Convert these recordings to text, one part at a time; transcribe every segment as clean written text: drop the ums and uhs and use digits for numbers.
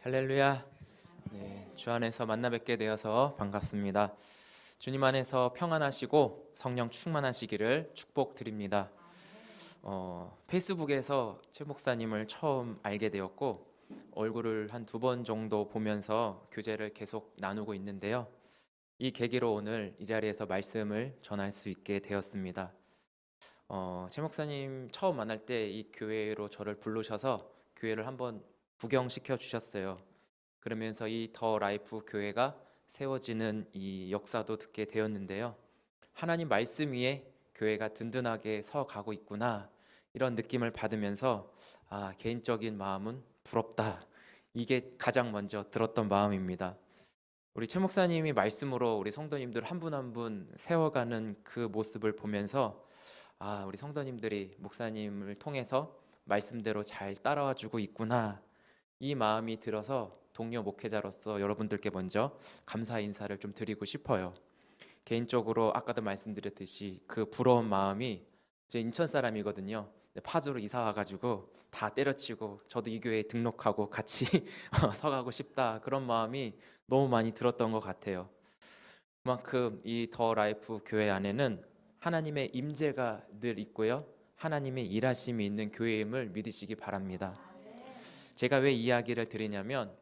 할렐루야. 네, 주 안에서 만나 뵙게 되어서 반갑습니다. 주님 안에서 평안하시고 성령 충만하시기를 축복드립니다. 페이스북에서 최 목사님을 처음 알게 되었고 얼굴을 한 두 번 정도 보면서 교제를 계속 나누고 있는데요. 이 계기로 오늘 이 자리에서 말씀을 전할 수 있게 되었습니다. 최 목사님 처음 만날 때 이 교회로 저를 부르셔서 교회를 한번 구경시켜 주셨어요. 그러면서 이 더 라이프 교회가 세워지는 이 역사도 듣게 되었는데요. 하나님 말씀 위에 교회가 든든하게 서 가고 있구나, 이런 느낌을 받으면서 개인적인 마음은 부럽다, 이게 가장 먼저 들었던 마음입니다. 우리 최 목사님이 말씀으로 우리 성도님들 한 분 한 분 세워가는 그 모습을 보면서 우리 성도님들이 목사님을 통해서 말씀대로 잘 따라와 주고 있구나, 이 마음이 들어서 동료 목회자로서 여러분들께 먼저 감사 인사를 좀 드리고 싶어요. 개인적으로 아까도 말씀드렸듯이 그 부러운 마음이, 제 인천 사람이거든요. 파주로 이사 와가지고 다 때려치고 저도 이 교회에 등록하고 같이 서가고 싶다, 그런 마음이 너무 많이 들었던 것 같아요. 그만큼 이 더 라이프 교회 안에는 하나님의 임재가 늘 있고요, 하나님의 일하심이 있는 교회임을 믿으시기 바랍니다. 제가 왜 이야기를 드리냐면,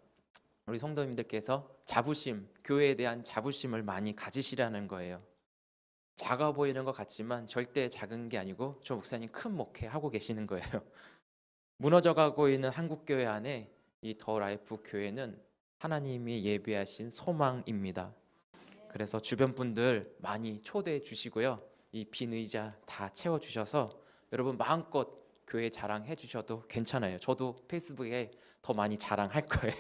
우리 성도님들께서 자부심, 교회에 대한 자부심을 많이 가지시라는 거예요. 작아 보이는 것 같지만 절대 작은 게 아니고 저 목사님 큰 목회 하고 계시는 거예요. 무너져가고 있는 한국교회 안에 이 더 라이프 교회는 하나님이 예비하신 소망입니다. 그래서 주변 분들 많이 초대해 주시고요, 이 빈 의자 다 채워 주셔서 여러분 마음껏 교회 자랑해 주셔도 괜찮아요. 저도 페이스북에 더 많이 자랑할 거예요.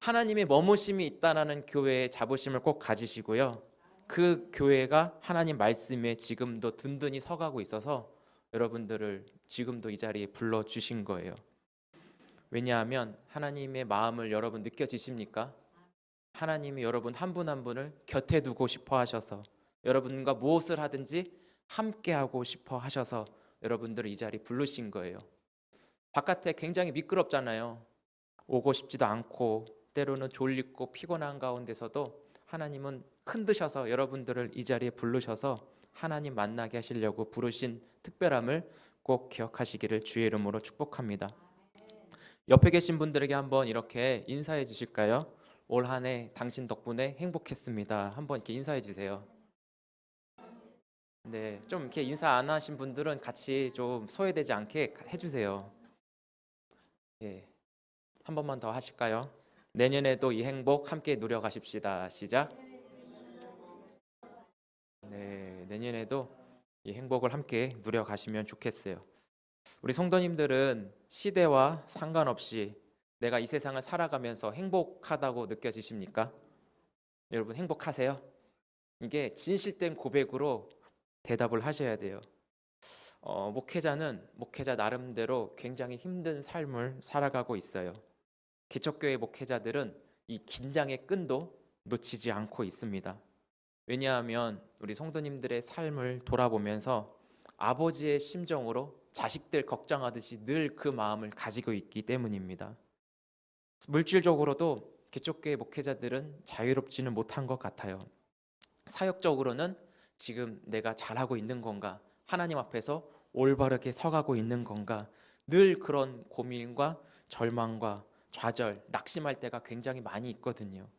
하나님의 머무심이 있다라는 교회의 자부심을 꼭 가지시고요, 그 교회가 하나님 말씀에 지금도 든든히 서가고 있어서 여러분들을 지금도 이 자리에 불러주신 거예요. 왜냐하면 하나님의 마음을 여러분 느껴지십니까? 하나님이 여러분 한 분 한 분을 곁에 두고 싶어 하셔서, 여러분과 무엇을 하든지 함께 하고 싶어 하셔서 여러분들을 이 자리에 부르신 거예요. 바깥에 굉장히 미끄럽잖아요. 오고 싶지도 않고 때로는 졸리고 피곤한 가운데서도 하나님은 흔드셔서 여러분들을 이 자리에 부르셔서 하나님 만나게 하시려고 부르신 특별함을 꼭 기억하시기를 주의 이름으로 축복합니다. 옆에 계신 분들에게 한번 이렇게 인사해 주실까요? 올 한 해 당신 덕분에 행복했습니다. 한번 이렇게 인사해 주세요. 네, 좀 이렇게 인사 안 하신 분들은 같이 좀 소외되지 않게 해주세요. 예, 한 번만 더 하실까요? 내년에도 이 행복 함께 누려가십시다. 시작. 네, 내년에도 이 행복을 함께 누려가시면 좋겠어요. 우리 성도님들은 시대와 상관없이 내가 이 세상을 살아가면서 행복하다고 느껴지십니까? 여러분 행복하세요? 이게 진실된 고백으로 대답을 하셔야 돼요. 목회자는 목회자 나름대로 굉장히 힘든 삶을 살아가고 있어요. 개척교회 목회자들은 이 긴장의 끈도 놓치지 않고 있습니다. 왜냐하면 우리 성도님들의 삶을 돌아보면서 아버지의 심정으로 자식들 걱정하듯이 늘 그 마음을 가지고 있기 때문입니다. 물질적으로도 개척교회 목회자들은 자유롭지는 못한 것 같아요. 사역적으로는 지금 내가 잘하고 있는 건가, 하나님 앞에서 올바르게 서가고 있는 건가, 늘 그런 고민과 절망과 좌절, 낙심할 때가 굉장히 많이 있거든요.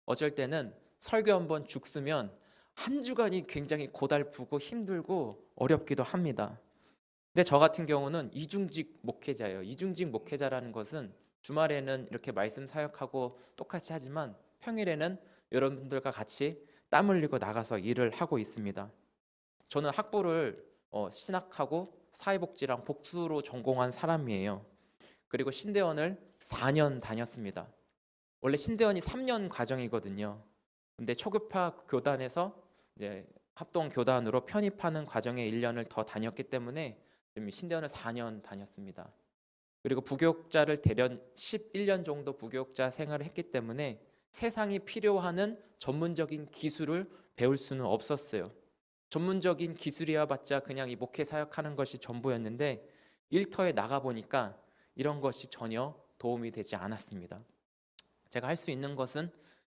어쩔 때는 설교 한번 죽쓰면 한 주간이 굉장히 고달프고 힘들고 어렵기도 합니다. 근데 저 같은 경우는 이중직 목회자예요. 이중직 목회자라는 것은 주말에는 이렇게 말씀 사역하고 똑같이 하지만 평일에는 여러분들과 같이 땀 흘리고 나가서 일을 하고 있습니다. 저는 학부를 신학하고 사회복지랑 복수로 전공한 사람이에요. 그리고 신대원을 4년 다녔습니다. 원래 신대원이 3년 과정이거든요. 근데 초급파 교단에서 이제 합동 교단으로 편입하는 과정에 1년을 더 다녔기 때문에 신대원을 4년 다녔습니다. 그리고 부교육자를 대략 11년 정도 부교육자 생활을 했기 때문에 세상이 필요하는 전문적인 기술을 배울 수는 없었어요. 전문적인 기술이야 봤자 그냥 이 목회 사역하는 것이 전부였는데 일터에 나가 보니까 이런 것이 전혀 도움이 되지 않았습니다. 제가 할 수 있는 것은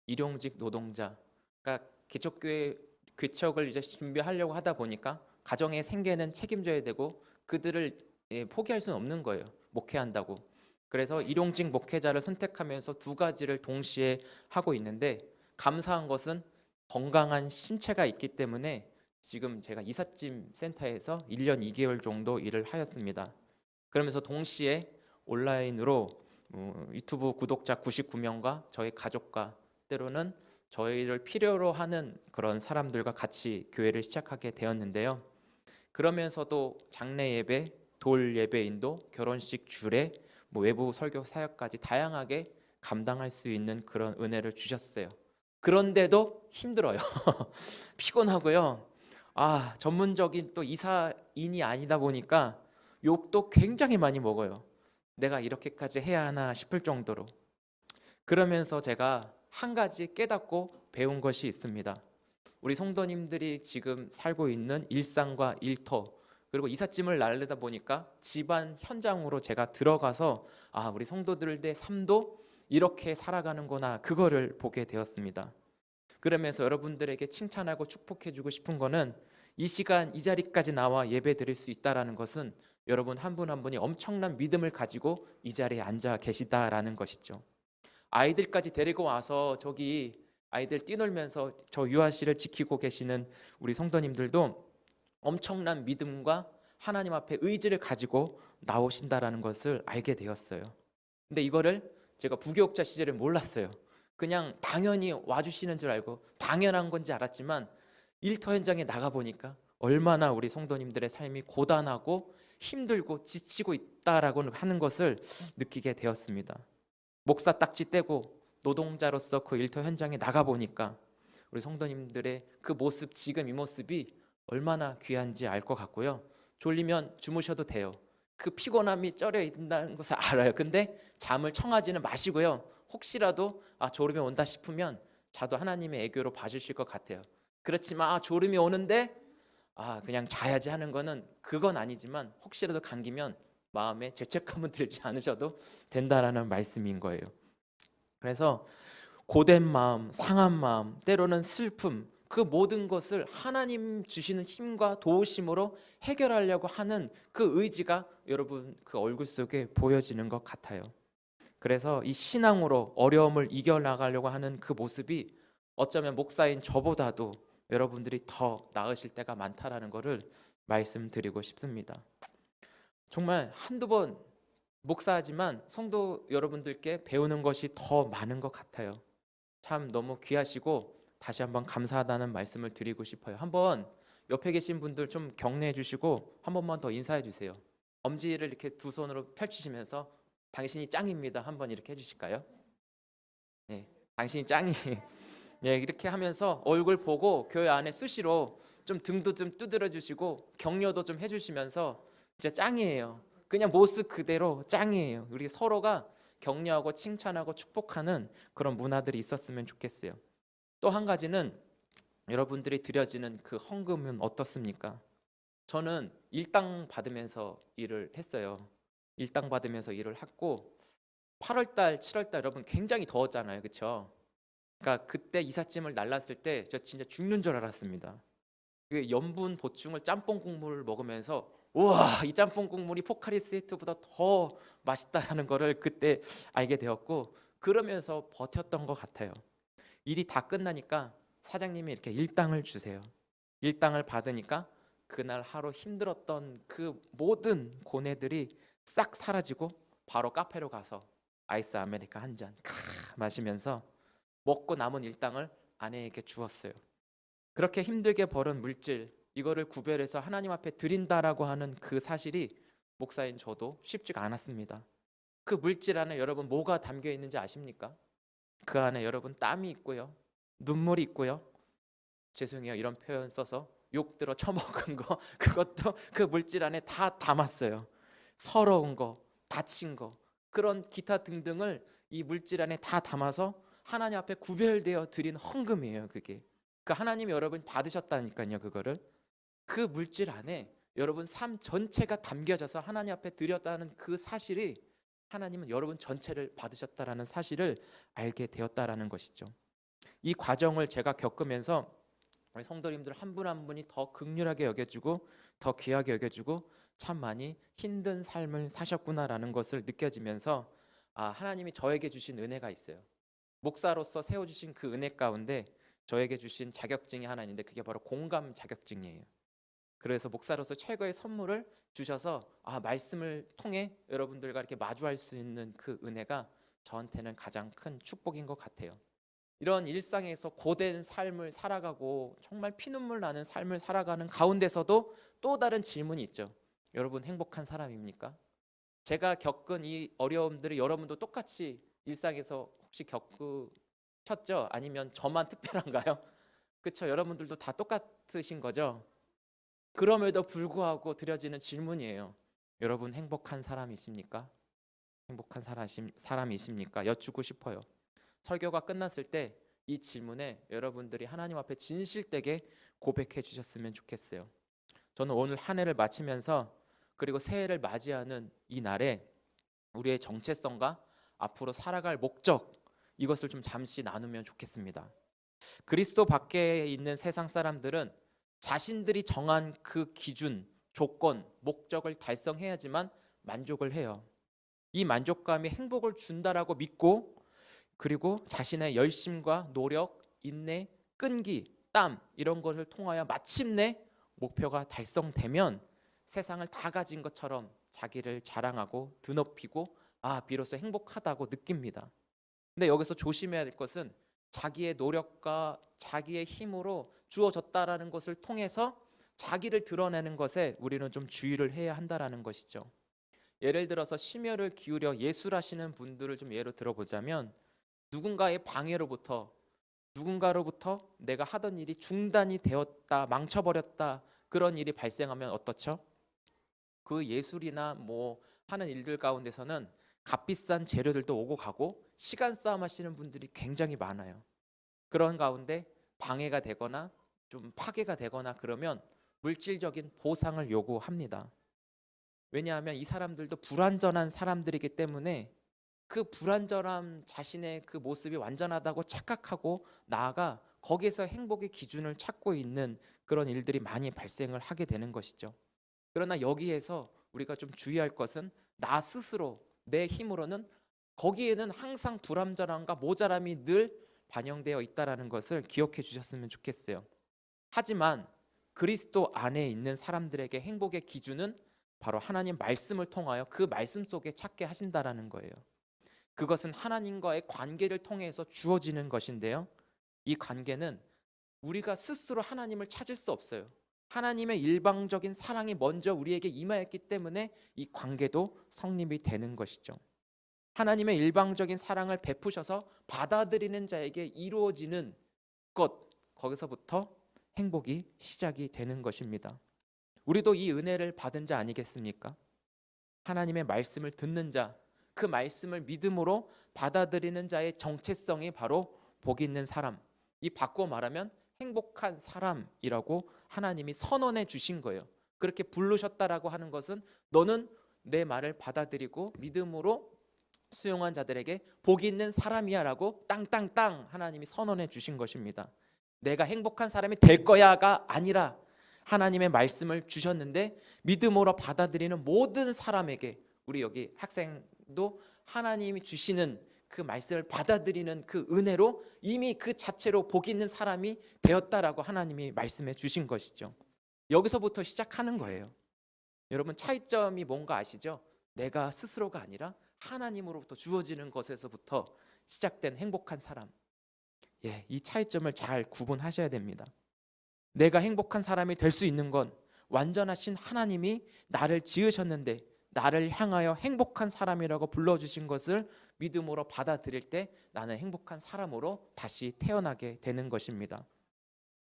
일용직 노동자, 그러니까 개척교회 개척을 이제 준비하려고 하다 보니까 가정의 생계는 책임져야 되고 그들을 포기할 수는 없는 거예요. 목회한다고. 그래서 일용직 목회자를 선택하면서 두 가지를 동시에 하고 있는데, 감사한 것은 건강한 신체가 있기 때문에 지금 제가 이삿짐 센터에서 1년 2개월 정도 일을 하였습니다. 그러면서 동시에 온라인으로 유튜브 구독자 99명과 저희 가족과 때로는 저희를 필요로 하는 그런 사람들과 같이 교회를 시작하게 되었는데요. 그러면서도 장례 예배, 돌 예배 인도, 결혼식 주례, 외부 설교 사역까지 다양하게 감당할 수 있는 그런 은혜를 주셨어요. 그런데도 힘들어요. 피곤하고요. 전문적인 또 이사인이 아니다 보니까 욕도 굉장히 많이 먹어요. 내가 이렇게까지 해야 하나 싶을 정도로. 그러면서 제가 한 가지 깨닫고 배운 것이 있습니다. 우리 성도님들이 지금 살고 있는 일상과 일터, 그리고 이삿짐을 나르다 보니까 집안 현장으로 제가 들어가서 우리 성도들의 삶도 이렇게 살아가는구나, 그거를 보게 되었습니다. 그러면서 여러분들에게 칭찬하고 축복해주고 싶은 거는, 이 시간 이 자리까지 나와 예배 드릴 수 있다라는 것은 여러분 한 분 한 분이 엄청난 믿음을 가지고 이 자리에 앉아 계시다라는 것이죠. 아이들까지 데리고 와서 저기 아이들 뛰놀면서 저 유아실을 지키고 계시는 우리 성도님들도 엄청난 믿음과 하나님 앞에 의지를 가지고 나오신다라는 것을 알게 되었어요. 근데 이거를 제가 부교육자 시절에 몰랐어요. 그냥 당연히 와주시는 줄 알고 당연한 건지 알았지만, 일터 현장에 나가 보니까 얼마나 우리 성도님들의 삶이 고단하고 힘들고 지치고 있다라고 하는 것을 느끼게 되었습니다. 목사 딱지 떼고 노동자로서 그 일터 현장에 나가 보니까 우리 성도님들의 그 모습, 지금 이 모습이 얼마나 귀한지 알 것 같고요. 졸리면 주무셔도 돼요. 그 피곤함이 쩔어 있다는 것을 알아요. 근데 잠을 청하지는 마시고요. 혹시라도 졸음이 온다 싶으면 자도 하나님의 애교로 봐주실 것 같아요. 그렇지만 졸음이 오는데 그냥 자야지 하는 거는, 그건 아니지만 혹시라도 감기면 마음에 죄책감은 들지 않으셔도 된다라는 말씀인 거예요. 그래서 고된 마음, 상한 마음, 때로는 슬픔, 그 모든 것을 하나님 주시는 힘과 도우심으로 해결하려고 하는 그 의지가 여러분 그 얼굴 속에 보여지는 것 같아요. 그래서 이 신앙으로 어려움을 이겨나가려고 하는 그 모습이 어쩌면 목사인 저보다도 여러분들이 더 나으실 때가 많다라는 것을 말씀드리고 싶습니다. 정말 한두 번 목사하지만 성도 여러분들께 배우는 것이 더 많은 것 같아요. 참 너무 귀하시고 다시 한번 감사하다는 말씀을 드리고 싶어요. 한번 옆에 계신 분들 좀 격려해 주시고 한 번만 더 인사해 주세요. 엄지를 이렇게 두 손으로 펼치시면서 당신이 짱입니다, 한번 이렇게 해주실까요? 네, 당신이 짱이에요. 네, 이렇게 하면서 얼굴 보고 교회 안에 수시로 좀 등도 좀 두드려 주시고 격려도 좀 해주시면서 진짜 짱이에요. 그냥 모습 그대로 짱이에요. 우리 서로가 격려하고 칭찬하고 축복하는 그런 문화들이 있었으면 좋겠어요. 또 한 가지는, 여러분들이 드려지는 그 헌금은 어떻습니까? 저는 일당 받으면서 일을 했어요. 일당 받으면서 일을 했고, 8월 달, 7월 달 여러분 굉장히 더웠잖아요. 그렇죠? 그러니까 그때 이삿짐을 날랐을 때 저 진짜 죽는 줄 알았습니다. 그 염분 보충을 짬뽕 국물을 먹으면서, 우와, 이 짬뽕 국물이 포카리 스웨트보다 더 맛있다라는 거를 그때 알게 되었고, 그러면서 버텼던 것 같아요. 일이 다 끝나니까 사장님이 이렇게 일당을 주세요. 일당을 받으니까 그날 하루 힘들었던 그 모든 고뇌들이 싹 사라지고 바로 카페로 가서 아이스 아메리카 한 잔 마시면서 먹고 남은 일당을 아내에게 주었어요. 그렇게 힘들게 벌은 물질, 이거를 구별해서 하나님 앞에 드린다라고 하는 그 사실이 목사인 저도 쉽지가 않았습니다. 그 물질 안에 여러분 뭐가 담겨 있는지 아십니까? 그 안에 여러분 땀이 있고요, 눈물이 있고요, 죄송해요 이런 표현 써서 욕 들어 처먹은 거, 그것도 그 물질 안에 다 담았어요. 서러운 거, 다친 거, 그런 기타 등등을 이 물질 안에 다 담아서 하나님 앞에 구별되어 드린 헌금이에요. 그게 그 하나님이 여러분 받으셨다니까요. 그거를 그 물질 안에 여러분 삶 전체가 담겨져서 하나님 앞에 드렸다는 그 사실이 하나님은 여러분 전체를 받으셨다라는 사실을 알게 되었다라는 것이죠. 이 과정을 제가 겪으면서 우리 성도님들 한 분 한 분이 더 극률하게 여겨주고 더 귀하게 여겨주고 참 많이 힘든 삶을 사셨구나라는 것을 느껴지면서 하나님이 저에게 주신 은혜가 있어요. 목사로서 세워주신 그 은혜 가운데 저에게 주신 자격증이 하나 있는데 그게 바로 공감 자격증이에요. 그래서 목사로서 최고의 선물을 주셔서 말씀을 통해 여러분들과 이렇게 마주할 수 있는 그 은혜가 저한테는 가장 큰 축복인 것 같아요. 이런 일상에서 고된 삶을 살아가고 정말 피눈물 나는 삶을 살아가는 가운데서도 또 다른 질문이 있죠. 여러분 행복한 사람입니까? 제가 겪은 이 어려움들을 여러분도 똑같이 일상에서 혹시 겪으셨죠? 아니면 저만 특별한가요? 그렇죠. 여러분들도 다 똑같으신 거죠. 그럼에도 불구하고 드려지는 질문이에요. 여러분 행복한 사람이십니까? 행복한 사람이십니까? 여쭙고 싶어요. 설교가 끝났을 때 이 질문에 여러분들이 하나님 앞에 진실되게 고백해 주셨으면 좋겠어요. 저는 오늘 한 해를 마치면서 그리고 새해를 맞이하는 이 날에 우리의 정체성과 앞으로 살아갈 목적, 이것을 좀 잠시 나누면 좋겠습니다. 그리스도 밖에 있는 세상 사람들은 자신들이 정한 그 기준, 조건, 목적을 달성해야지만 만족을 해요. 이 만족감이 행복을 준다라고 믿고 그리고 자신의 열심과 노력, 인내, 끈기, 땀 이런 것을 통하여 마침내 목표가 달성되면 세상을 다 가진 것처럼 자기를 자랑하고 드높이고 비로소 행복하다고 느낍니다. 근데 여기서 조심해야 될 것은 자기의 노력과 자기의 힘으로 주어졌다라는 것을 통해서 자기를 드러내는 것에 우리는 좀 주의를 해야 한다라는 것이죠. 예를 들어서 심혈을 기울여 예술하시는 분들을 좀 예로 들어보자면 누군가의 방해로부터 누군가로부터 내가 하던 일이 중단이 되었다, 망쳐버렸다 그런 일이 발생하면 어떻죠? 그 예술이나 하는 일들 가운데서는 값비싼 재료들도 오고 가고 시간 싸움 하시는 분들이 굉장히 많아요. 그런 가운데 방해가 되거나 좀 파괴가 되거나 그러면 물질적인 보상을 요구합니다. 왜냐하면 이 사람들도 불완전한 사람들이기 때문에 그 불완전한 자신의 그 모습이 완전하다고 착각하고 나아가 거기에서 행복의 기준을 찾고 있는 그런 일들이 많이 발생을 하게 되는 것이죠. 그러나 여기에서 우리가 좀 주의할 것은 나 스스로 내 힘으로는 거기에는 항상 불완전함과 모자람이 늘 반영되어 있다는 것을 기억해 주셨으면 좋겠어요. 하지만 그리스도 안에 있는 사람들에게 행복의 기준은 바로 하나님 말씀을 통하여 그 말씀 속에 찾게 하신다라는 거예요. 그것은 하나님과의 관계를 통해서 주어지는 것인데요. 이 관계는 우리가 스스로 하나님을 찾을 수 없어요. 하나님의 일방적인 사랑이 먼저 우리에게 임하였기 때문에 이 관계도 성립이 되는 것이죠. 하나님의 일방적인 사랑을 베푸셔서 받아들이는 자에게 이루어지는 것, 거기서부터 행복이 시작이 되는 것입니다. 우리도 이 은혜를 받은 자 아니겠습니까? 하나님의 말씀을 듣는 자, 그 말씀을 믿음으로 받아들이는 자의 정체성이 바로 복 있는 사람, 이 바꿔 말하면 행복한 사람이라고 하나님이 선언해 주신 거예요. 그렇게 부르셨다라고 하는 것은 너는 내 말을 받아들이고 믿음으로 수용한 자들에게 복 있는 사람이야 라고 땅땅땅 하나님이 선언해 주신 것입니다. 내가 행복한 사람이 될 거야가 아니라 하나님의 말씀을 주셨는데 믿음으로 받아들이는 모든 사람에게, 우리 여기 학생도 하나님이 주시는 그 말씀을 받아들이는 그 은혜로 이미 그 자체로 복 있는 사람이 되었다라고 하나님이 말씀해 주신 것이죠. 여기서부터 시작하는 거예요. 여러분 차이점이 뭔가 아시죠? 내가 스스로가 아니라 하나님으로부터 주어지는 것에서부터 시작된 행복한 사람. 이 차이점을 잘 구분하셔야 됩니다. 내가 행복한 사람이 될 수 있는 건 완전하신 하나님이 나를 지으셨는데 나를 향하여 행복한 사람이라고 불러주신 것을 믿음으로 받아들일 때 나는 행복한 사람으로 다시 태어나게 되는 것입니다.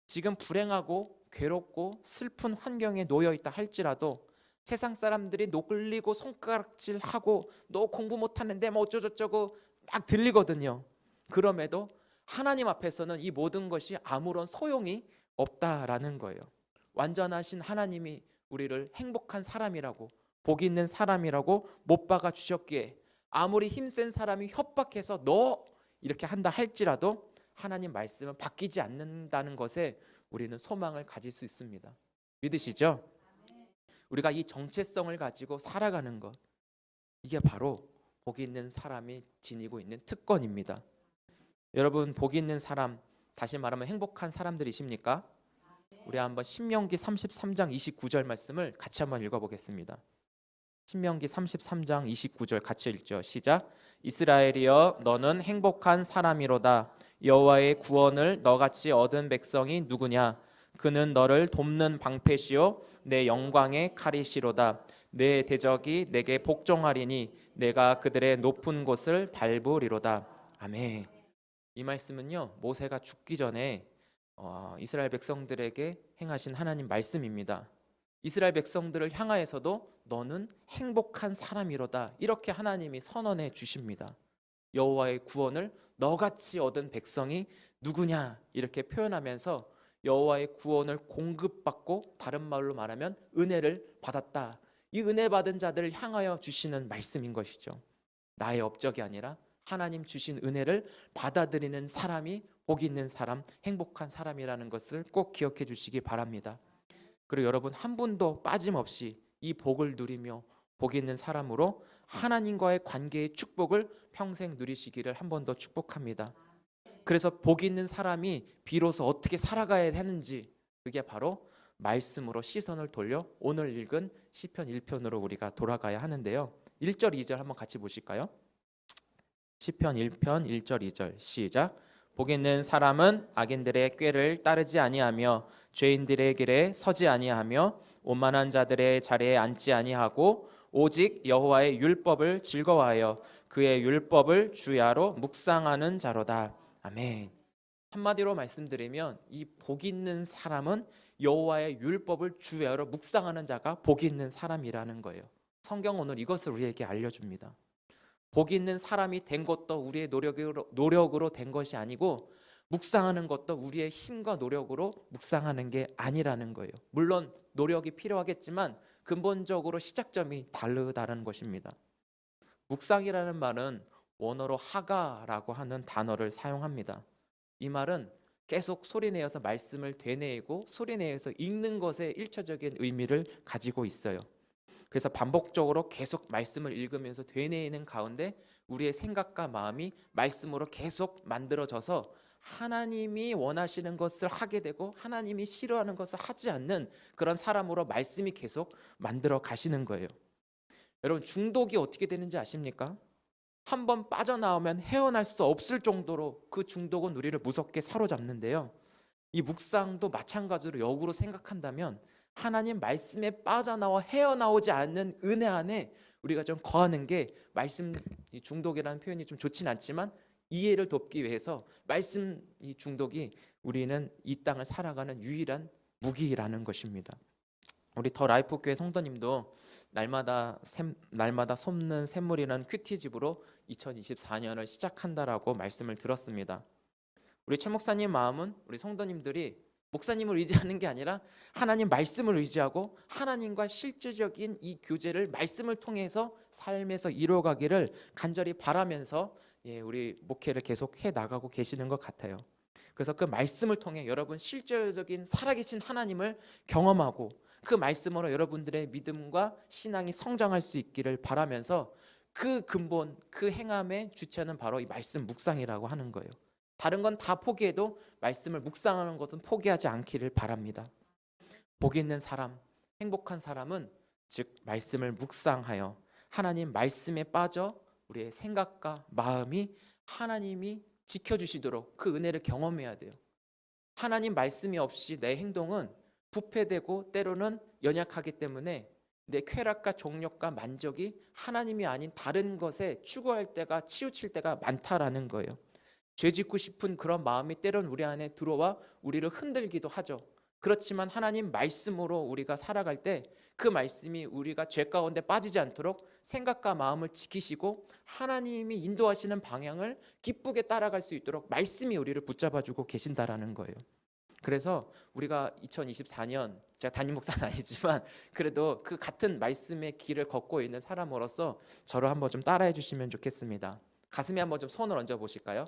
지금 불행하고 괴롭고 슬픈 환경에 놓여 있다 할지라도 세상 사람들이 놀리고 손가락질하고 너 공부 못하는데 어쩌고저쩌고 막 들리거든요. 그럼에도 하나님 앞에서는 이 모든 것이 아무런 소용이 없다라는 거예요. 완전하신 하나님이 우리를 행복한 사람이라고 복 있는 사람이라고 못 박아 주셨기에 아무리 힘센 사람이 협박해서 너 이렇게 한다 할지라도 하나님 말씀은 바뀌지 않는다는 것에 우리는 소망을 가질 수 있습니다. 믿으시죠? 우리가 이 정체성을 가지고 살아가는 것, 이게 바로 복 있는 사람이 지니고 있는 특권입니다. 여러분, 복 있는 사람, 다시 말하면 행복한 사람들이십니까? 우리 한번 신명기 33장 29절 말씀을 같이 한번 읽어보겠습니다. 신명기 33장 29절 같이 읽죠. 시작. 이스라엘이여 너는 행복한 사람이로다. 여호와의 구원을 너같이 얻은 백성이 누구냐? 그는 너를 돕는 방패시요 내 영광의 칼이시로다. 내 대적이 내게 복종하리니 내가 그들의 높은 곳을 밟으리로다. 아멘. 이 말씀은요, 모세가 죽기 전에 이스라엘 백성들에게 행하신 하나님 말씀입니다. 이스라엘 백성들을 향하여서도 너는 행복한 사람이로다, 이렇게 하나님이 선언해 주십니다. 여호와의 구원을 너같이 얻은 백성이 누구냐 이렇게 표현하면서 여호와의 구원을 공급받고, 다른 말로 말하면 은혜를 받았다, 이 은혜 받은 자들을 향하여 주시는 말씀인 것이죠. 나의 업적이 아니라 하나님 주신 은혜를 받아들이는 사람이 복 있는 사람, 행복한 사람이라는 것을 꼭 기억해 주시기 바랍니다. 그리고 여러분, 한 분도 빠짐없이 이 복을 누리며 복 있는 사람으로 하나님과의 관계의 축복을 평생 누리시기를 한 번 더 축복합니다. 그래서 복 있는 사람이 비로소 어떻게 살아가야 하는지, 그게 바로 말씀으로 시선을 돌려 오늘 읽은 시편 1편으로 우리가 돌아가야 하는데요. 1절 2절 한번 같이 보실까요? 시편 1편 1절 2절 시작. 복 있는 사람은 악인들의 꾀를 따르지 아니하며 죄인들의 길에 서지 아니하며 오만한 자들의 자리에 앉지 아니하고 오직 여호와의 율법을 즐거워하여 그의 율법을 주야로 묵상하는 자로다. 아멘. 한마디로 말씀드리면 이 복 있는 사람은 여호와의 율법을 주야로 묵상하는 자가 복 있는 사람이라는 거예요. 성경 오늘 이것을 우리에게 알려줍니다. 복 있는 사람이 된 것도 우리의 노력으로 된 것이 아니고, 묵상하는 것도 우리의 힘과 노력으로 묵상하는 게 아니라는 거예요. 물론 노력이 필요하겠지만 근본적으로 시작점이 다르다는 것입니다. 묵상이라는 말은 원어로 하가라고 하는 단어를 사용합니다. 이 말은 계속 소리내어서 말씀을 되뇌이고 소리내어서 읽는 것에 일차적인 의미를 가지고 있어요. 그래서 반복적으로 계속 말씀을 읽으면서 되뇌이는 가운데 우리의 생각과 마음이 말씀으로 계속 만들어져서 하나님이 원하시는 것을 하게 되고 하나님이 싫어하는 것을 하지 않는 그런 사람으로 말씀이 계속 만들어 가시는 거예요. 여러분, 중독이 어떻게 되는지 아십니까? 한번 빠져나오면 헤어날 수 없을 정도로 그 중독은 우리를 무섭게 사로잡는데요. 이 묵상도 마찬가지로 역으로 생각한다면 하나님 말씀에 빠져나와 헤어나오지 않는 은혜 안에 우리가 좀 거하는 게, 말씀 이 중독이라는 표현이 좀 좋진 않지만 이해를 돕기 위해서 말씀 이 중독이 우리는 이 땅을 살아가는 유일한 무기라는 것입니다. 우리 더 라이프 교회 성도님도 날마다 솟는 샘물이라는 큐티집으로 2024년을 시작한다라고 말씀을 들었습니다. 우리 최 목사님 마음은 우리 성도님들이 목사님을 의지하는 게 아니라 하나님 말씀을 의지하고 하나님과 실질적인 이 교제를 말씀을 통해서 삶에서 이루어가기를 간절히 바라면서 우리 목회를 계속 해 나가고 계시는 것 같아요. 그래서 그 말씀을 통해 여러분 실질적인 살아계신 하나님을 경험하고 그 말씀으로 여러분들의 믿음과 신앙이 성장할 수 있기를 바라면서, 그 근본, 그 행함의 주체는 바로 이 말씀 묵상이라고 하는 거예요. 다른 건 다 포기해도 말씀을 묵상하는 것은 포기하지 않기를 바랍니다. 복 있는 사람, 행복한 사람은 즉 말씀을 묵상하여 하나님 말씀에 빠져 우리의 생각과 마음이 하나님이 지켜주시도록 그 은혜를 경험해야 돼요. 하나님 말씀이 없이 내 행동은 부패되고 때로는 연약하기 때문에 내 쾌락과 정욕과 만족이 하나님이 아닌 다른 것에 추구할 때가, 치우칠 때가 많다라는 거예요. 죄 짓고 싶은 그런 마음이 때론 우리 안에 들어와 우리를 흔들기도 하죠. 그렇지만 하나님 말씀으로 우리가 살아갈 때 그 말씀이 우리가 죄 가운데 빠지지 않도록 생각과 마음을 지키시고 하나님이 인도하시는 방향을 기쁘게 따라갈 수 있도록 말씀이 우리를 붙잡아주고 계신다라는 거예요. 그래서 우리가 2024년 제가 담임 목사는 아니지만 그래도 그 같은 말씀의 길을 걷고 있는 사람으로서 저를 한번 좀 따라해 주시면 좋겠습니다. 가슴에 한번 좀 손을 얹어 보실까요?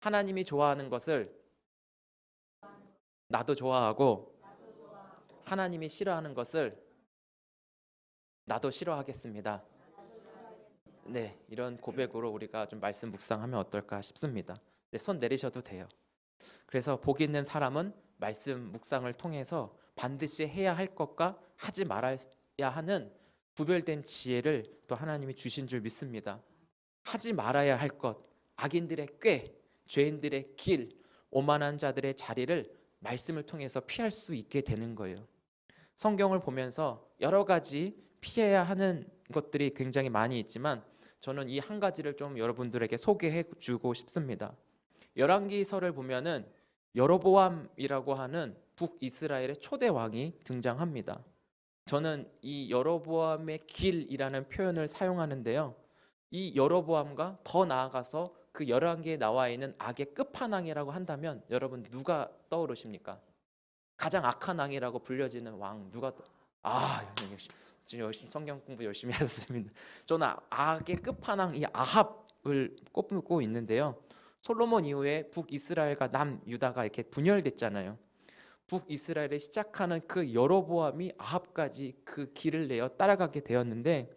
하나님이 좋아하는 것을 나도 좋아하고 하나님이 싫어하는 것을 나도 싫어하겠습니다. 네, 이런 고백으로 우리가 좀 말씀 묵상하면 어떨까 싶습니다. 네, 손 내리셔도 돼요. 그래서 복 있는 사람은 말씀 묵상을 통해서 반드시 해야 할 것과 하지 말아야 하는 구별된 지혜를 또 하나님이 주신 줄 믿습니다. 하지 말아야 할 것, 악인들의 꾀, 죄인들의 길, 오만한 자들의 자리를 말씀을 통해서 피할 수 있게 되는 거예요. 성경을 보면서 여러 가지 피해야 하는 것들이 굉장히 많이 있지만 저는 이 한 가지를 좀 여러분들에게 소개해 주고 싶습니다. 열왕기서를 보면은 여로보암이라고 하는 북이스라엘의 초대 왕이 등장합니다. 저는 이 여로보암의 길이라는 표현을 사용하는데요. 이 여로보암과 더 나아가서 그 열왕기에 나와 있는 악의 끝판왕이라고 한다면 여러분 누가 떠오르십니까? 가장 악한 왕이라고 불려지는 왕 누가 지금 열심히 성경 공부 열심히 하셨습니다. 저는 악의 끝판왕 이 아합을 꼽고 있는데요. 솔로몬 이후에 북이스라엘과 남유다가 이렇게 분열됐잖아요. 북이스라엘에 시작하는 그 여로보암이 아합까지 그 길을 내어 따라가게 되었는데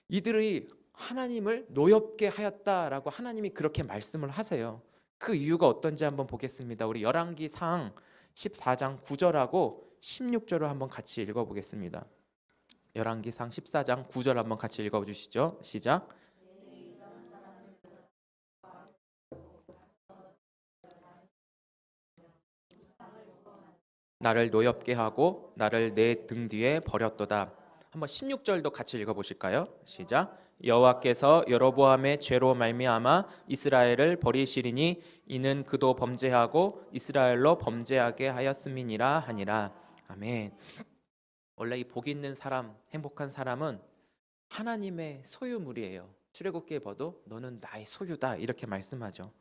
이들이 하나님을 노엽게 하였다라고 하나님이 그렇게 말씀을 하세요. 그 이유가 어떤지 한번 보겠습니다. 우리 열왕기상 14장 9절하고 16절을 한번 같이 읽어보겠습니다. 열왕기상 14장 9절 한번 같이 읽어주시죠. 시작. 나를 노엽게 하고 나를 내 등 뒤에 버렸도다. 한번 16절도 같이 읽어보실까요? 시작. 여호와께서 여로보암의 죄로 말미암아 이스라엘을 버리시리니 이는 그도 범죄하고 이스라엘로 범죄하게 하였음이니라 하니라. 아멘. 원래 이 복 있는 사람, 행복한 사람은 하나님의 소유물이에요. 출애굽기에 봐도 너는 나의 소유다 이렇게 말씀하죠.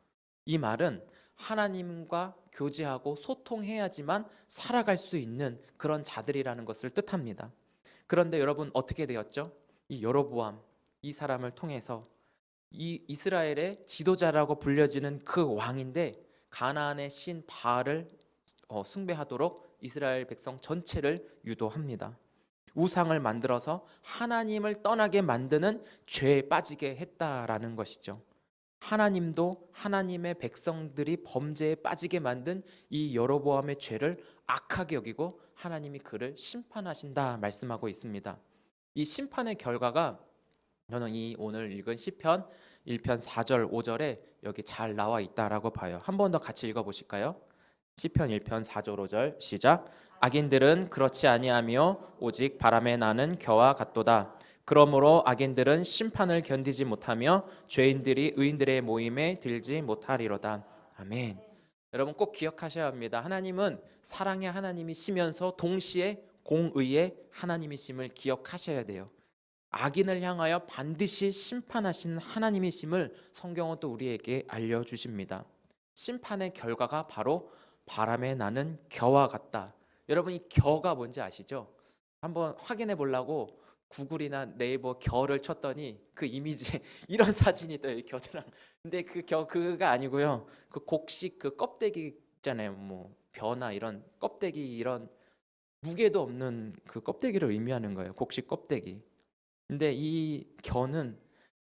이 말은 하나님과 교제하고 소통해야지만 살아갈 수 있는 그런 자들이라는 것을 뜻합니다. 그런데 여러분 어떻게 되었죠? 이 여로보암 이 사람을 통해서 이 이스라엘의 지도자라고 불려지는 그 왕인데 가나안의 신 바알을 숭배하도록 이스라엘 백성 전체를 유도합니다. 우상을 만들어서 하나님을 떠나게 만드는 죄에 빠지게 했다라는 것이죠. 하나님도 하나님의 백성들이 범죄에 빠지게 만든 이 여로보암의 죄를 악하게 여기고 하나님이 그를 심판하신다 말씀하고 있습니다. 이 심판의 결과가 저는 이 오늘 읽은 시편 1편 4절 5절에 여기 잘 나와 있다라고 봐요. 한 번 더 같이 읽어보실까요? 시편 1편 4절 5절 시작. 악인들은 그렇지 아니하며 오직 바람에 나는 겨와 같도다. 그러므로 악인들은 심판을 견디지 못하며 죄인들이 의인들의 모임에 들지 못하리로다. 아멘. 여러분 꼭 기억하셔야 합니다. 하나님은 사랑의 하나님이시면서 동시에 공의의 하나님이심을 기억하셔야 돼요. 악인을 향하여 반드시 심판하시는 하나님이심을 성경은 또 우리에게 알려주십니다. 심판의 결과가 바로 바람에 나는 겨와 같다. 여러분 이 겨가 뭔지 아시죠? 한번 확인해 보려고 구글이나 네이버 겨를 쳤더니 그 이미지에 이런 사진이 떠요. 겨드랑. 근데 그 겨 그가 아니고요. 그 곡식 그 껍데기 있잖아요. 뭐 벼나 이런 껍데기 이런 무게도 없는 그 껍데기를 의미하는 거예요. 곡식 껍데기. 근데 이 겨는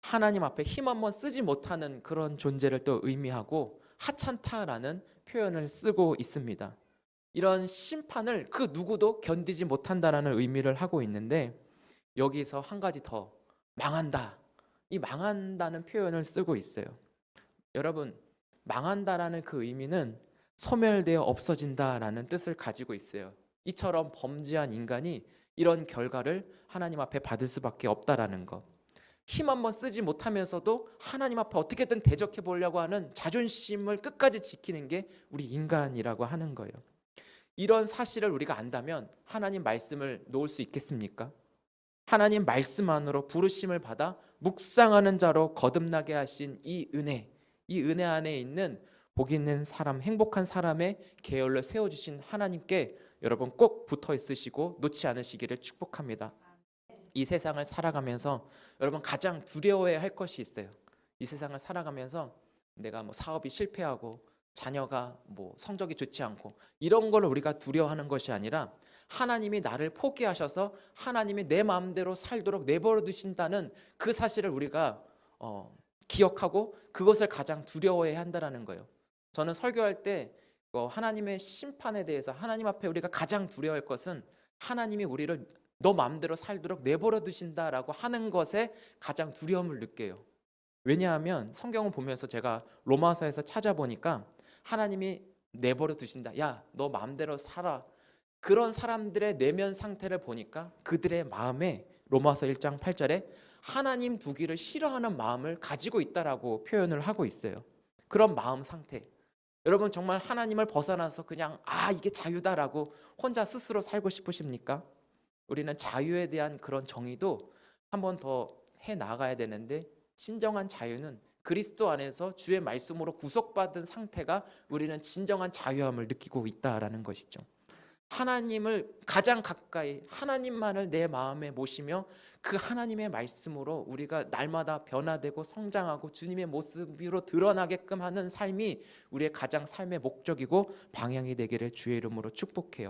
하나님 앞에 힘 한번 쓰지 못하는 그런 존재를 또 의미하고 하찮다라는 표현을 쓰고 있습니다. 이런 심판을 그 누구도 견디지 못한다라는 의미를 하고 있는데 여기서 한 가지 더 망한다. 이 망한다는 표현을 쓰고 있어요. 여러분 망한다라는 그 의미는 소멸되어 없어진다라는 뜻을 가지고 있어요. 이처럼 범죄한 인간이 이런 결과를 하나님 앞에 받을 수밖에 없다라는 것. 힘 한번 쓰지 못하면서도 하나님 앞에 어떻게든 대적해 보려고 하는 자존심을 끝까지 지키는 게 우리 인간이라고 하는 거예요. 이런 사실을 우리가 안다면 하나님 말씀을 놓을 수 있겠습니까? 하나님 말씀 안으로 부르심을 받아 묵상하는 자로 거듭나게 하신 이 은혜 안에 있는 복 있는 사람, 행복한 사람의 계열로 세워주신 하나님께 여러분 꼭 붙어 있으시고 놓지 않으시기를 축복합니다. 이 세상을 살아가면서 여러분 가장 두려워해야 할 것이 있어요. 이 세상을 살아가면서 내가 뭐 사업이 실패하고 자녀가 뭐 성적이 좋지 않고 이런 걸 우리가 두려워하는 것이 아니라 하나님이 나를 포기하셔서 하나님이 내 마음대로 살도록 내버려 두신다는 그 사실을 우리가 기억하고 그것을 가장 두려워해야 한다는 거예요. 저는 설교할 때 하나님의 심판에 대해서 하나님 앞에 우리가 가장 두려워할 것은 하나님이 우리를 너 마음대로 살도록 내버려 두신다라고 하는 것에 가장 두려움을 느껴요. 왜냐하면 성경을 보면서 제가 로마서에서 찾아보니까 하나님이 내버려 두신다. 야, 너 마음대로 살아. 그런 사람들의 내면 상태를 보니까 그들의 마음에 로마서 1장 8절에 하나님 두기를 싫어하는 마음을 가지고 있다라고 표현을 하고 있어요. 그런 마음 상태. 여러분 정말 하나님을 벗어나서 그냥 이게 자유다라고 혼자 스스로 살고 싶으십니까? 우리는 자유에 대한 그런 정의도 한 번 더 해 나가야 되는데 진정한 자유는 그리스도 안에서 주의 말씀으로 구속받은 상태가 우리는 진정한 자유함을 느끼고 있다라는 것이죠. 하나님을 가장 가까이 하나님만을 내 마음에 모시며 그 하나님의 말씀으로 우리가 날마다 변화되고 성장하고 주님의 모습으로 드러나게끔 하는 삶이 우리의 가장 삶의 목적이고 방향이 되기를 주의 이름으로 축복해요.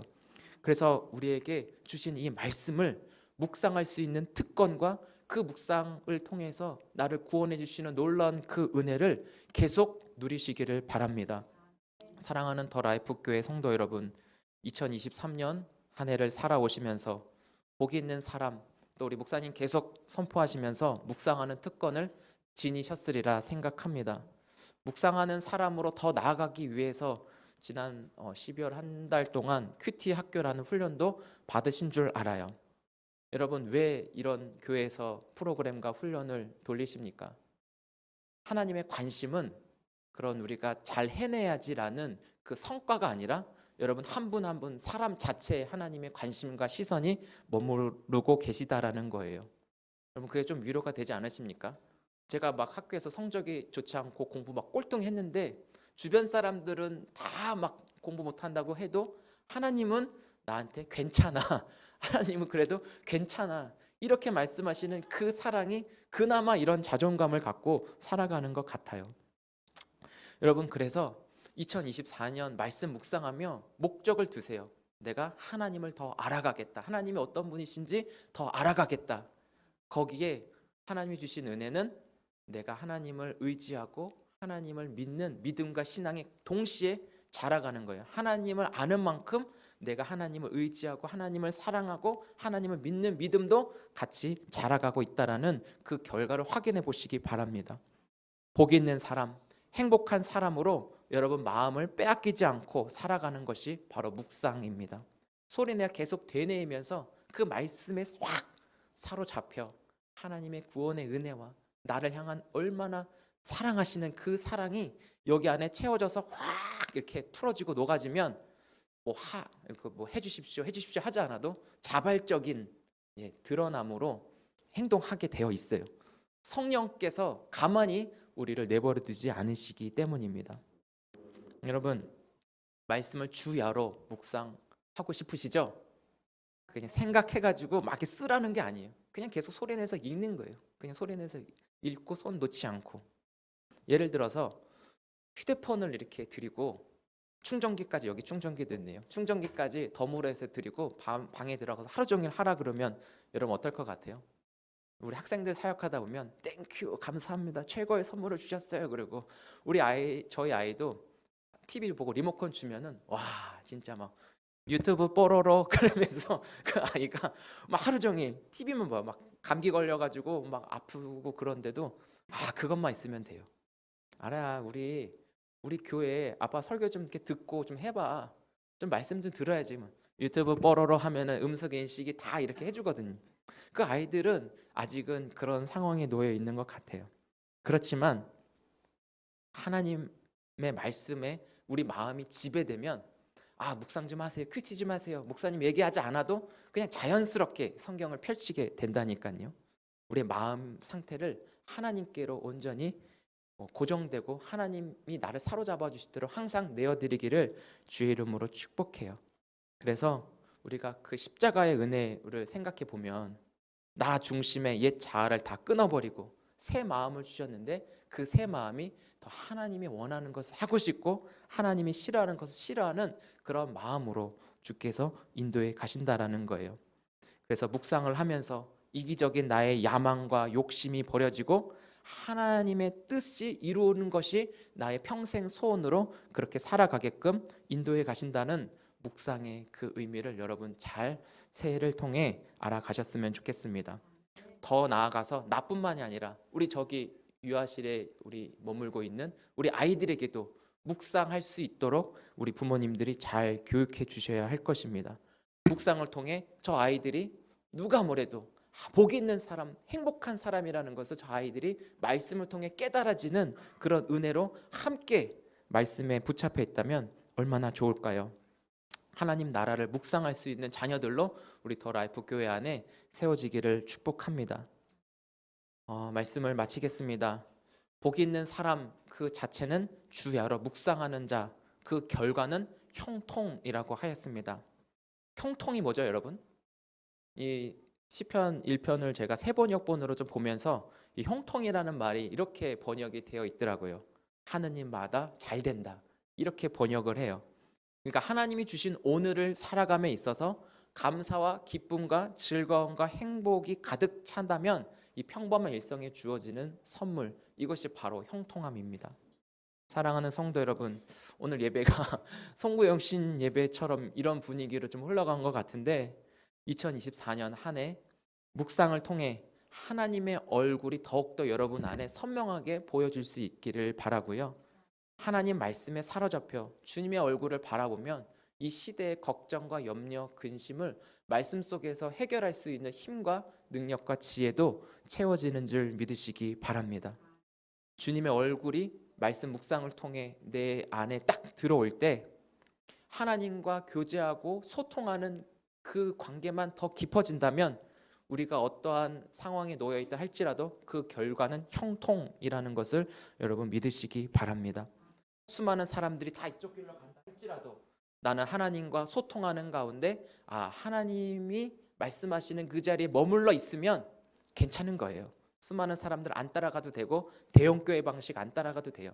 그래서 우리에게 주신 이 말씀을 묵상할 수 있는 특권과 그 묵상을 통해서 나를 구원해 주시는 놀라운 그 은혜를 계속 누리시기를 바랍니다. 사랑하는 더 라이프 교회 성도 여러분, 2023년 한 해를 살아오시면서 복이 있는 사람, 또 우리 목사님 계속 선포하시면서 묵상하는 특권을 지니셨으리라 생각합니다. 묵상하는 사람으로 더 나아가기 위해서 지난 12월 한 달 동안 큐티 학교라는 훈련도 받으신 줄 알아요. 여러분 왜 이런 교회에서 프로그램과 훈련을 돌리십니까? 하나님의 관심은 그런 우리가 잘 해내야지라는 그 성과가 아니라 여러분 한 분 한 분 사람 자체에 하나님의 관심과 시선이 머무르고 계시다라는 거예요. 여러분 그게 좀 위로가 되지 않으십니까? 제가 막 학교에서 성적이 좋지 않고 공부 막 꼴등했는데 주변 사람들은 다 막 공부 못한다고 해도 하나님은 나한테 괜찮아. 하나님은 그래도 괜찮아. 이렇게 말씀하시는 그 사랑이 그나마 이런 자존감을 갖고 살아가는 것 같아요. 여러분 그래서 2024년 말씀 묵상하며 목적을 두세요. 내가 하나님을 더 알아가겠다. 하나님이 어떤 분이신지 더 알아가겠다. 거기에 하나님이 주신 은혜는 내가 하나님을 의지하고 하나님을 믿는 믿음과 신앙이 동시에 자라가는 거예요. 하나님을 아는 만큼 내가 하나님을 의지하고 하나님을 사랑하고 하나님을 믿는 믿음도 같이 자라가고 있다라는 그 결과를 확인해 보시기 바랍니다. 복 있는 사람, 행복한 사람으로 여러분 마음을 빼앗기지 않고 살아가는 것이 바로 묵상입니다. 소리내어 계속 되뇌이면서 그 말씀에 확 사로잡혀 하나님의 구원의 은혜와 나를 향한 얼마나 사랑하시는 그 사랑이 여기 안에 채워져서 확 이렇게 풀어지고 녹아지면 뭐 해주십시오 하지 않아도 자발적인 드러남으로 행동하게 되어 있어요. 성령께서 가만히 우리를 내버려 두지 않으시기 때문입니다. 여러분 말씀을 주야로 묵상하고 싶으시죠? 그냥 생각해가지고 막 이렇게 쓰라는 게 아니에요. 그냥 계속 소리내서 읽는 거예요. 그냥 소리내서 읽고 손 놓지 않고. 예를 들어서 휴대폰을 이렇게 드리고 충전기까지 여기 충전기도 있네요. 충전기까지 덤으로 해서 드리고 방에 들어가서 하루 종일 하라 그러면 여러분 어떨 것 같아요? 우리 학생들 사역하다 보면 땡큐 감사합니다 최고의 선물을 주셨어요. 그리고 저희 아이도 TV 보고 리모컨 주면은 와 진짜 막 유튜브 뽀로로 그러면서 그 아이가 막 하루 종일 TV만 봐. 막 감기 걸려가지고 막 아프고 그런데도 그것만 있으면 돼요. 알아 우리 교회 아빠 설교 좀 이렇게 듣고 좀 해봐. 좀 말씀 좀 들어야지. 뭐. 유튜브 뽀로로 하면은 음성 인식이 다 이렇게 해주거든요. 그 아이들은 아직은 그런 상황에 놓여 있는 것 같아요. 그렇지만 하나님의 말씀에 우리 마음이 지배되면 묵상 좀 하세요. 큐티 좀 하세요. 목사님 얘기하지 않아도 그냥 자연스럽게 성경을 펼치게 된다니까요. 우리의 마음 상태를 하나님께로 온전히 고정되고 하나님이 나를 사로잡아 주시도록 항상 내어드리기를 주의 이름으로 축복해요. 그래서 우리가 그 십자가의 은혜를 생각해 보면 나 중심의 옛 자아를 다 끊어버리고 새 마음을 주셨는데 그 새 마음이 더 하나님이 원하는 것을 하고 싶고 하나님이 싫어하는 것을 싫어하는 그런 마음으로 주께서 인도해 가신다라는 거예요. 그래서 묵상을 하면서 이기적인 나의 야망과 욕심이 버려지고 하나님의 뜻이 이루는 것이 나의 평생 소원으로 그렇게 살아가게끔 인도해 가신다는 묵상의 그 의미를 여러분 잘 새해를 통해 알아가셨으면 좋겠습니다. 더 나아가서 나뿐만이 아니라 우리 저기 유아실에 우리 머물고 있는 우리 아이들에게도 묵상할 수 있도록 우리 부모님들이 잘 교육해 주셔야 할 것입니다. 묵상을 통해 저 아이들이 누가 뭐래도 복 있는 사람, 행복한 사람이라는 것을 저 아이들이 말씀을 통해 깨달아지는 그런 은혜로 함께 말씀에 붙잡혀 있다면 얼마나 좋을까요? 하나님 나라를 묵상할 수 있는 자녀들로 우리 더 라이프 교회 안에 세워지기를 축복합니다. 말씀을 마치겠습니다. 복 있는 사람 그 자체는 주야로 묵상하는 자, 그 결과는 형통이라고 하였습니다. 형통이 뭐죠, 여러분? 이 시편 1편을 제가 세번역본으로 좀 보면서 이 형통이라는 말이 이렇게 번역이 되어 있더라고요. 하느님마다 잘 된다. 이렇게 번역을 해요. 그러니까 하나님이 주신 오늘을 살아감에 있어서 감사와 기쁨과 즐거움과 행복이 가득 찬다면 이 평범한 일상에 주어지는 선물, 이것이 바로 형통함입니다. 사랑하는 성도 여러분, 오늘 예배가 송구영신 예배처럼 이런 분위기로 좀 흘러간 것 같은데 2024년 한 해 묵상을 통해 하나님의 얼굴이 더욱더 여러분 안에 선명하게 보여질 수 있기를 바라고요. 하나님 말씀에 사로잡혀 주님의 얼굴을 바라보면 이 시대의 걱정과 염려, 근심을 말씀 속에서 해결할 수 있는 힘과 능력과 지혜도 채워지는 줄 믿으시기 바랍니다. 주님의 얼굴이 말씀 묵상을 통해 내 안에 딱 들어올 때 하나님과 교제하고 소통하는 그 관계만 더 깊어진다면 우리가 어떠한 상황에 놓여 있다 할지라도 그 결과는 형통이라는 것을 여러분 믿으시기 바랍니다. 수많은 사람들이 다 이쪽 길로 간다 할지라도 나는 하나님과 소통하는 가운데 하나님이 말씀하시는 그 자리에 머물러 있으면 괜찮은 거예요. 수많은 사람들 안 따라가도 되고 대형교회 방식 안 따라가도 돼요.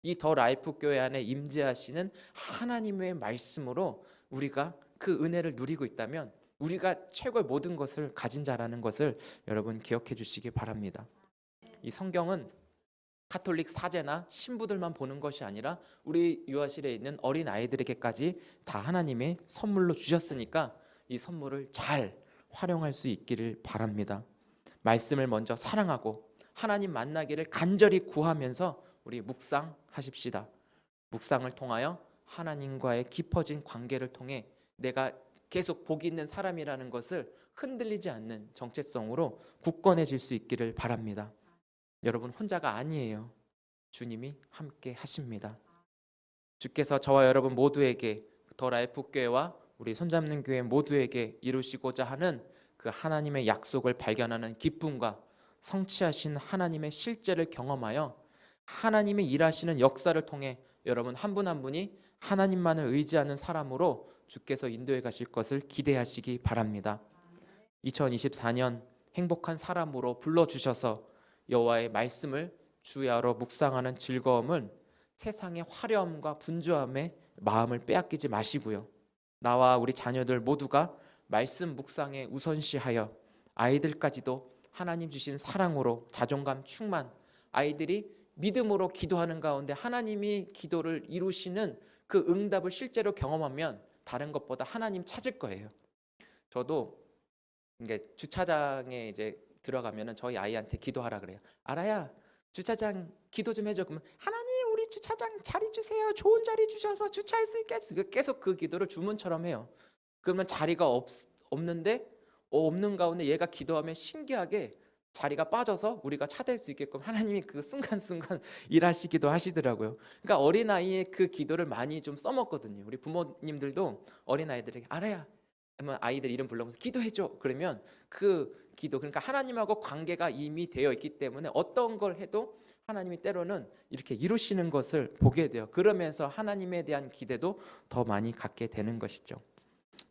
이 더 라이프 교회 안에 임재하시는 하나님의 말씀으로 우리가 그 은혜를 누리고 있다면 우리가 최고의 모든 것을 가진 자라는 것을 여러분 기억해 주시기 바랍니다. 이 성경은 카톨릭 사제나 신부들만 보는 것이 아니라 우리 유아실에 있는 어린 아이들에게까지 다 하나님의 선물로 주셨으니까 이 선물을 잘 활용할 수 있기를 바랍니다. 말씀을 먼저 사랑하고 하나님 만나기를 간절히 구하면서 우리 묵상하십시다. 묵상을 통하여 하나님과의 깊어진 관계를 통해 내가 계속 복 있는 사람이라는 것을 흔들리지 않는 정체성으로 굳건해질 수 있기를 바랍니다. 여러분 혼자가 아니에요. 주님이 함께 하십니다. 주께서 저와 여러분 모두에게 더 라이프 교회와 우리 손잡는 교회 모두에게 이루시고자 하는 그 하나님의 약속을 발견하는 기쁨과 성취하신 하나님의 실제를 경험하여 하나님의 일하시는 역사를 통해 여러분 한 분 한 분이 하나님만을 의지하는 사람으로 주께서 인도해 가실 것을 기대하시기 바랍니다. 2024년 행복한 사람으로 불러주셔서 여호와의 말씀을 주야로 묵상하는 즐거움은 세상의 화려함과 분주함에 마음을 빼앗기지 마시고요. 나와 우리 자녀들 모두가 말씀 묵상에 우선시하여 아이들까지도 하나님 주신 사랑으로 자존감 충만, 아이들이 믿음으로 기도하는 가운데 하나님이 기도를 이루시는 그 응답을 실제로 경험하면 다른 것보다 하나님 찾을 거예요. 저도 이게 주차장에 이제 들어가면은 저희 아이한테 기도하라 그래요. 알아야 주차장 기도 좀 해줘. 그러면 하나님 우리 주차장 자리 주세요. 좋은 자리 주셔서 주차할 수 있게 해주세요. 계속 그 기도를 주문처럼 해요. 그러면 자리가 없는데 없는 가운데 얘가 기도하면 신기하게 자리가 빠져서 우리가 차댈 수 있게끔 하나님이 그 순간순간 일하시기도 하시더라고요. 그러니까 어린아이의 그 기도를 많이 좀 써먹거든요. 우리 부모님들도 어린아이들에게 알아야 아이들 이름 불러서 기도해줘. 그러면 그 기도, 그러니까 하나님하고 관계가 이미 되어 있기 때문에 어떤 걸 해도 하나님이 때로는 이렇게 이루시는 것을 보게 돼요. 그러면서 하나님에 대한 기대도 더 많이 갖게 되는 것이죠.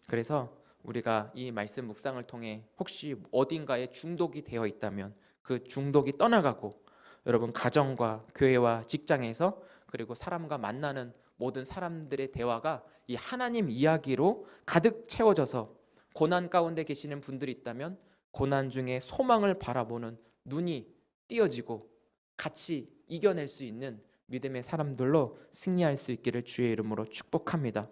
그래서 우리가 이 말씀 묵상을 통해 혹시 어딘가에 중독이 되어 있다면 그 중독이 떠나가고 여러분 가정과 교회와 직장에서 그리고 사람과 만나는 모든 사람들의 대화가 이 하나님 이야기로 가득 채워져서 고난 가운데 계시는 분들이 있다면 고난 중에 소망을 바라보는 눈이 띄어지고 같이 이겨낼 수 있는 믿음의 사람들로 승리할 수 있기를 주의 이름으로 축복합니다.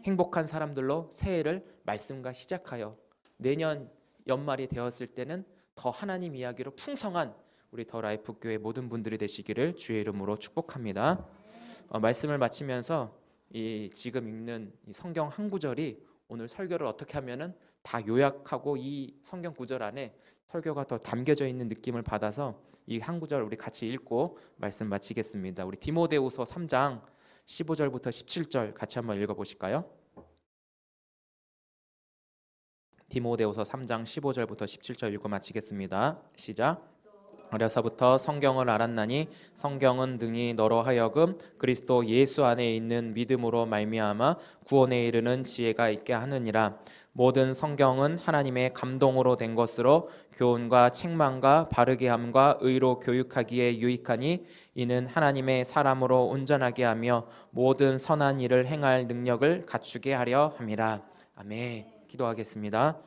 행복한 사람들로 새해를 말씀과 시작하여 내년 연말이 되었을 때는 더 하나님 이야기로 풍성한 우리 더 라이프 교회 모든 분들이 되시기를 주의 이름으로 축복합니다. 말씀을 마치면서 이 지금 읽는 이 성경 한 구절이 오늘 설교를 어떻게 하면은 다 요약하고 이 성경 구절 안에 설교가 더 담겨져 있는 느낌을 받아서 이 한 구절 우리 같이 읽고 말씀 마치겠습니다. 우리 디모데후서 3장 15절부터 17절 같이 한번 읽어보실까요? 디모데후서 3장 15절부터 17절 읽고 마치겠습니다. 시작. 어려서부터 성경을 알았나니 성경은 등이 너로 하여금 그리스도 예수 안에 있는 믿음으로 말미암아 구원에 이르는 지혜가 있게 하느니라. 모든 성경은 하나님의 감동으로 된 것으로 교훈과 책망과 바르게 함과 의로 교육하기에 유익하니 이는 하나님의 사람으로 온전하게 하며 모든 선한 일을 행할 능력을 갖추게 하려 함이라. 아멘. 기도하겠습니다.